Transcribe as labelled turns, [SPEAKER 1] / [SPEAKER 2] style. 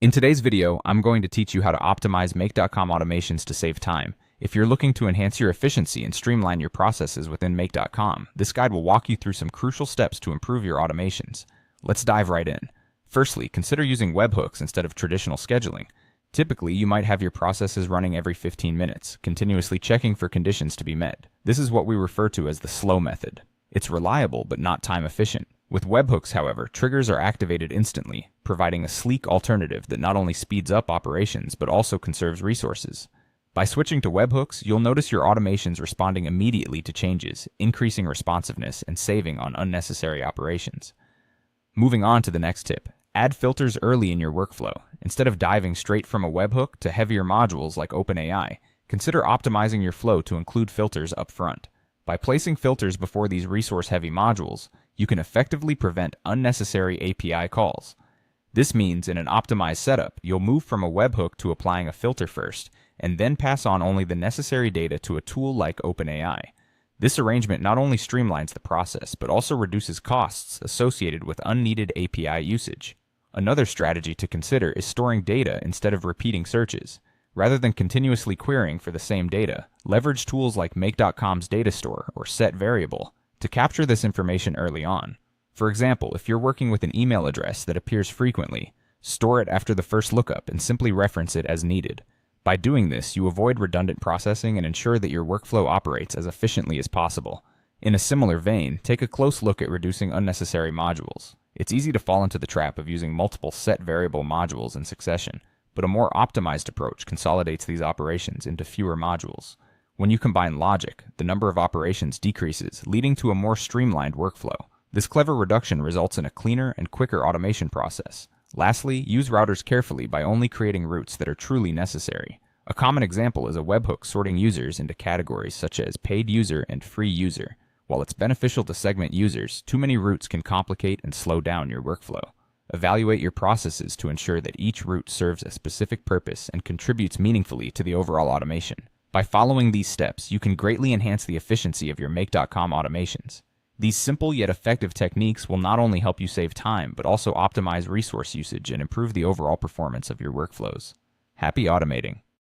[SPEAKER 1] In today's video, I'm going to teach you how to optimize Make.com automations to save time. If you're looking to enhance your efficiency and streamline your processes within Make.com, this guide will walk you through some crucial steps to improve your automations. Let's dive right in. Firstly, consider using webhooks instead of traditional scheduling. Typically, you might have your processes running every 15 minutes, continuously checking for conditions to be met. This is what we refer to as the slow method. It's reliable but not time efficient. With webhooks, however, triggers are activated instantly, providing a sleek alternative that not only speeds up operations but also conserves resources. By switching to webhooks, you'll notice your automations responding immediately to changes, increasing responsiveness and saving on unnecessary operations. Moving on to the next tip, add filters early in your workflow. Instead of diving straight from a webhook to heavier modules like OpenAI, consider optimizing your flow to include filters up front. By placing filters before these resource-heavy modules, you can effectively prevent unnecessary API calls. This means in an optimized setup, you'll move from a webhook to applying a filter first, and then pass on only the necessary data to a tool like OpenAI. This arrangement not only streamlines the process, but also reduces costs associated with unneeded API usage. Another strategy to consider is storing data instead of repeating searches. Rather than continuously querying for the same data, leverage tools like Make.com's data store or set variable to capture this information early on. For example, if you're working with an email address that appears frequently, store it after the first lookup and simply reference it as needed. By doing this, you avoid redundant processing and ensure that your workflow operates as efficiently as possible. In a similar vein, take a close look at reducing unnecessary modules. It's easy to fall into the trap of using multiple set variable modules in succession, but a more optimized approach consolidates these operations into fewer modules. When you combine logic, the number of operations decreases, leading to a more streamlined workflow. This clever reduction results in a cleaner and quicker automation process. Lastly, use routers carefully by only creating routes that are truly necessary. A common example is a webhook sorting users into categories such as paid user and free user. While it's beneficial to segment users, too many routes can complicate and slow down your workflow. Evaluate your processes to ensure that each route serves a specific purpose and contributes meaningfully to the overall automation. By following these steps, you can greatly enhance the efficiency of your Make.com automations. These simple yet effective techniques will not only help you save time, but also optimize resource usage and improve the overall performance of your workflows. Happy automating!